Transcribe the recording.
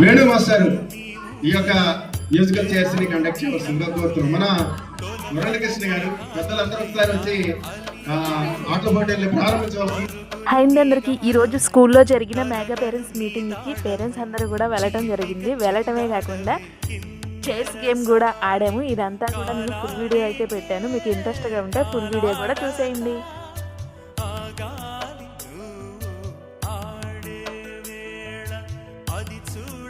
Venu master ఈ యొక్క musical chairs ని కండక్ట్ చేయవలసిందిగా కోరుతున్నాం. మన మురళీకృష్ణ గారు పెద్దలందరూ ఒకసారి వచ్చి ఆటల పోటీల్ని ప్రారంభించవలసింది. హాయ్ అందరికీ ఈరోజు స్కూల్లో జరిగిన మెగా పేరెంట్స్ మీటింగ్కి పేరెంట్స్ అందరూ కూడా వెళ్ళటం జరిగింది. వెళ్ళటమే కాకుండా చైర్స్ గేమ్ కూడా ఆడాము. ఇదంతా కూడా నేను ఫుల్ వీడియో అయితే పెట్టాను. మీకు ఇంట్రెస్ట్గా ఉంటే ఫుల్ వీడియో కూడా చూసేయండి. అది చూడ